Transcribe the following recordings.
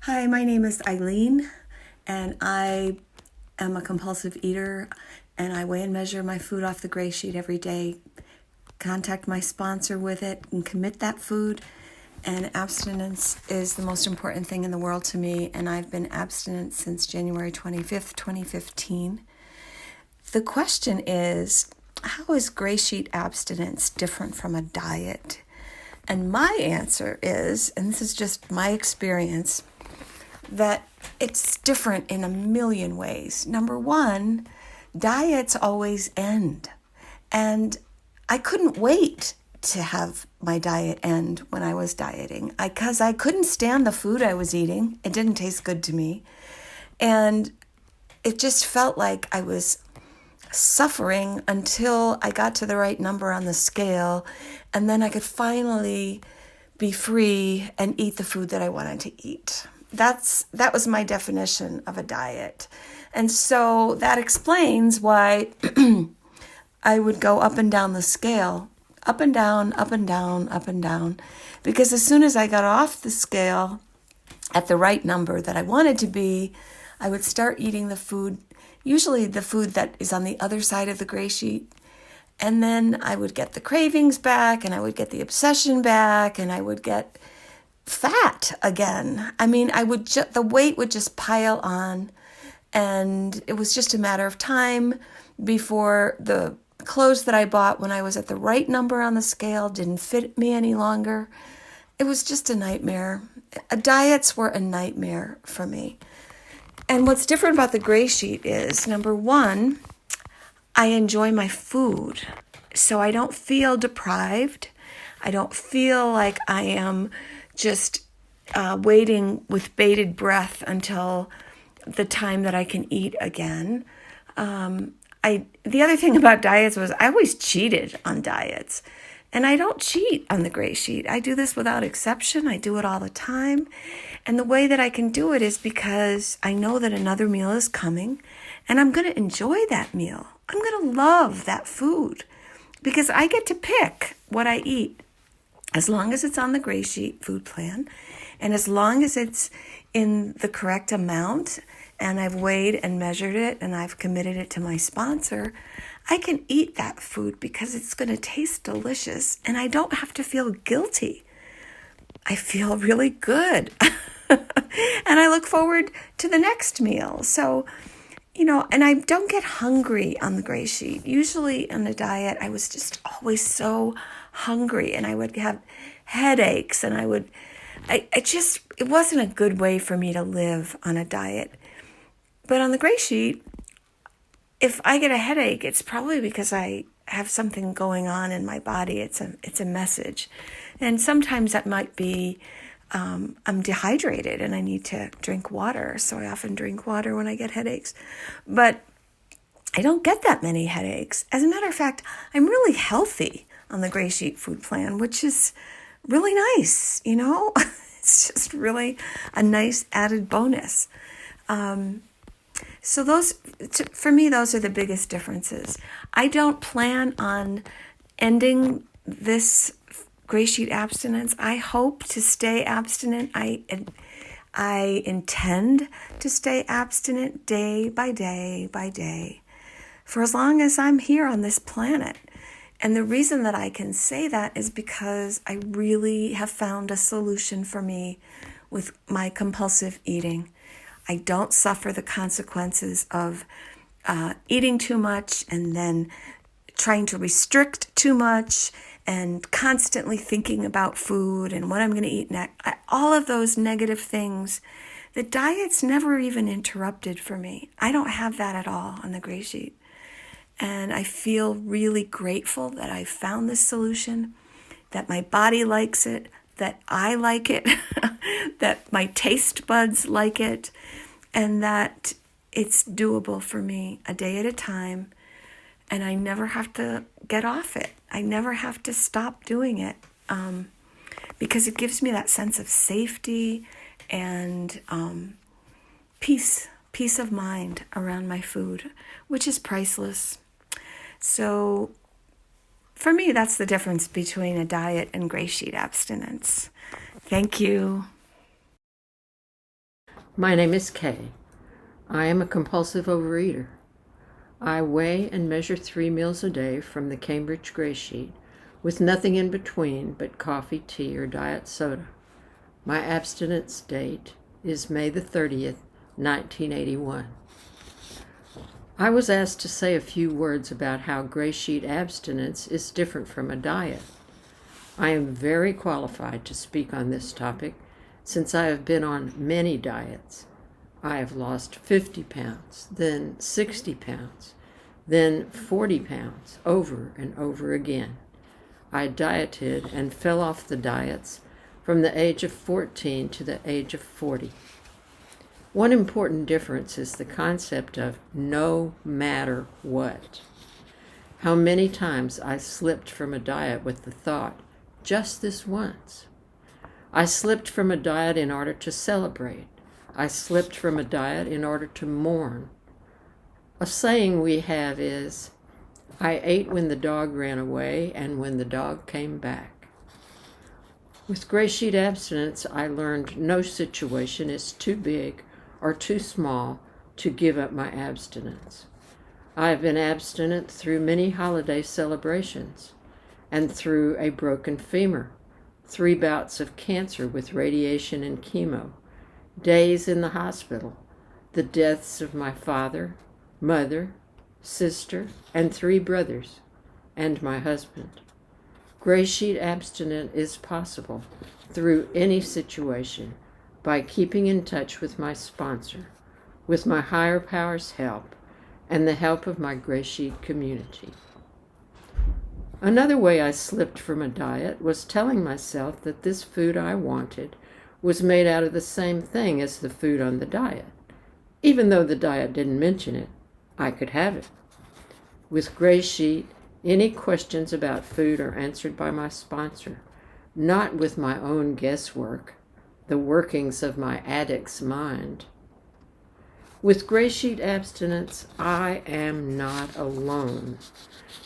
Hi, my name is Eileen, and I am a compulsive eater, and I weigh and measure my food off the GreySheet every day, contact my sponsor with it, and commit that food. And abstinence is the most important thing in the world to me, and I've been abstinent since January 25th, 2015. The question is, how is GreySheet abstinence different from a diet? And my answer is, and this is just my experience, that it's different in a million ways. Number one, diets always end. And I couldn't wait to have my diet end when I was dieting because I couldn't stand the food I was eating. It didn't taste good to me. And it just felt like I was suffering until I got to the right number on the scale. And then I could finally be free and eat the food that I wanted to eat. That was my definition of a diet. And so that explains why I would go up and down the scale, up and down, up and down, up and down. Because as soon as I got off the scale at the right number that I wanted to be, I would start eating the food, usually the food that is on the other side of the GreySheet. And then I would get the cravings back, and I would get the obsession back, and I would get fat again. I mean, the weight would just pile on, and it was just a matter of time before the clothes that I bought when I was at the right number on the scale didn't fit me any longer. It was just a nightmare. Diets were a nightmare for me. And what's different about the GreySheet is, number one, I enjoy my food, so I don't feel deprived. I don't feel like I am just waiting with bated breath until the time that I can eat again. The other thing about diets was I always cheated on diets. And I don't cheat on the GreySheet. I do this without exception. I do it all the time. And the way that I can do it is because I know that another meal is coming, and I'm going to enjoy that meal. I'm going to love that food because I get to pick what I eat. As long as it's on the GreySheet food plan, and as long as it's in the correct amount, and I've weighed and measured it, and I've committed it to my sponsor, I can eat that food because it's going to taste delicious, and I don't have to feel guilty. I feel really good. And I look forward to the next meal. So, and I don't get hungry on the GreySheet. Usually on a diet, I was just always so hungry, and I would have headaches, and it wasn't a good way for me to live on a diet. But on the GreySheet, if I get a headache, it's probably because I have something going on in my body. It's a message. And sometimes that might be I'm dehydrated and I need to drink water. So I often drink water when I get headaches. But I don't get that many headaches. As a matter of fact, I'm really healthy on the GreySheet food plan, which is really nice, It's just really a nice added bonus. So for me, those are the biggest differences. I don't plan on ending this GreySheet abstinence. I hope to stay abstinent. I intend to stay abstinent day by day by day for as long as I'm here on this planet. And the reason that I can say that is because I really have found a solution for me with my compulsive eating. I don't suffer the consequences of eating too much and then trying to restrict too much and constantly thinking about food and what I'm going to eat next. All of those negative things. The diet's never even interrupted for me. I don't have that at all on the GreySheet. And I feel really grateful that I found this solution, that my body likes it, that I like it, that my taste buds like it, and that it's doable for me a day at a time, and I never have to get off it. I never have to stop doing it because it gives me that sense of safety and peace of mind around my food, which is priceless. So for me, that's the difference between a diet and GreySheet abstinence. Thank you. My name is Kay. I am a compulsive overeater. I weigh and measure 3 meals a day from the Cambridge GreySheet, with nothing in between but coffee, tea, or diet soda. My abstinence date is May the 30th, 1981. I was asked to say a few words about how GreySheet abstinence is different from a diet. I am very qualified to speak on this topic since I have been on many diets. I have lost 50 pounds, then 60 pounds, then 40 pounds, over and over again. I dieted and fell off the diets from the age of 14 to the age of 40. One important difference is the concept of no matter what. How many times I slipped from a diet with the thought, just this once. I slipped from a diet in order to celebrate. I slipped from a diet in order to mourn. A saying we have is, I ate when the dog ran away and when the dog came back. With GreySheet abstinence, I learned no situation is too big or too small to give up my abstinence. I have been abstinent through many holiday celebrations and through a broken femur, 3 bouts of cancer with radiation and chemo, days in the hospital, the deaths of my father, mother, sister, and 3 brothers, and my husband. GreySheet abstinence is possible through any situation by keeping in touch with my sponsor, with my higher power's help, and the help of my GreySheet community. Another way I slipped from a diet was telling myself that this food I wanted was made out of the same thing as the food on the diet. Even though the diet didn't mention it, I could have it. With GreySheet, any questions about food are answered by my sponsor, not with my own guesswork, the workings of my addict's mind. With GreySheet abstinence, I am not alone.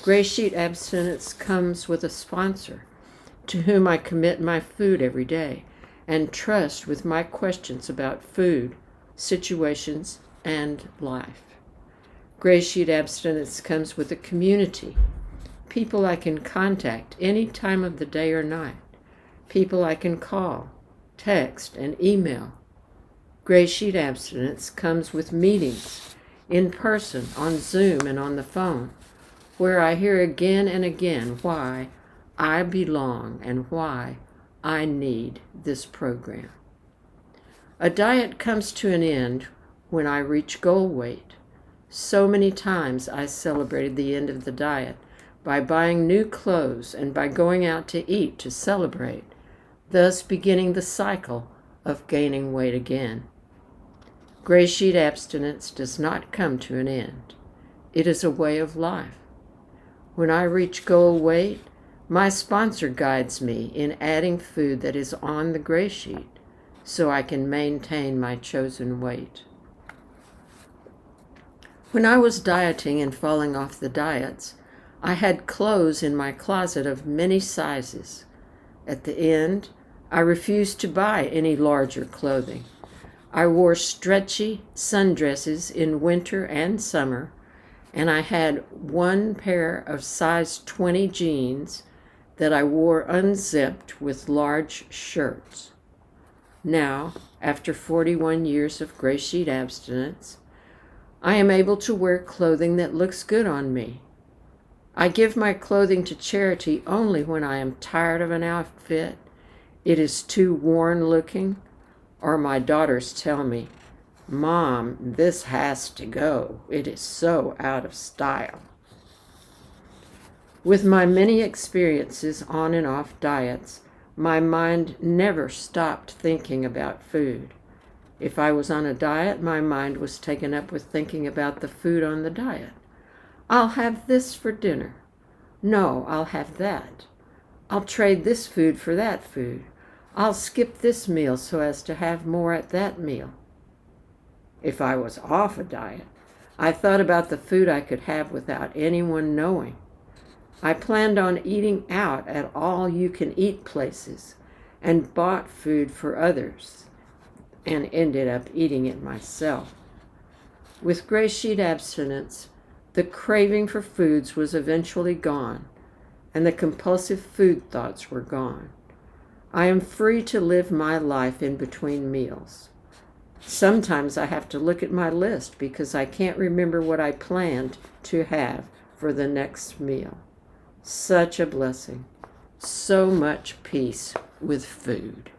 GreySheet abstinence comes with a sponsor to whom I commit my food every day and trust with my questions about food, situations, and life. GreySheet abstinence comes with a community, people I can contact any time of the day or night, people I can call, text, and email. GreySheet abstinence comes with meetings in person, on Zoom, and on the phone, where I hear again and again why I belong and why I need this program. A diet comes to an end when I reach goal weight. So many times I celebrated the end of the diet by buying new clothes and by going out to eat to celebrate, thus beginning the cycle of gaining weight again. GreySheet abstinence does not come to an end. It is a way of life. When I reach goal weight, my sponsor guides me in adding food that is on the GreySheet so I can maintain my chosen weight. When I was dieting and falling off the diets, I had clothes in my closet of many sizes. At the end, I refused to buy any larger clothing. I wore stretchy sundresses in winter and summer, and I had 1 pair of size 20 jeans that I wore unzipped with large shirts. Now, after 41 years of GreySheet abstinence, I am able to wear clothing that looks good on me. I give my clothing to charity only when I am tired of an outfit, it is too worn looking, or my daughters tell me, Mom, this has to go. It is so out of style. With my many experiences on and off diets, my mind never stopped thinking about food. If I was on a diet, my mind was taken up with thinking about the food on the diet. I'll have this for dinner. No, I'll have that. I'll trade this food for that food. I'll skip this meal so as to have more at that meal. If I was off a diet, I thought about the food I could have without anyone knowing. I planned on eating out at all-you-can-eat places and bought food for others. and ended up eating it myself. With GreySheet abstinence, the craving for foods was eventually gone, and the compulsive food thoughts were gone. I am free to live my life in between meals. Sometimes I have to look at my list because I can't remember what I planned to have for the next meal. Such a blessing. So much peace with food.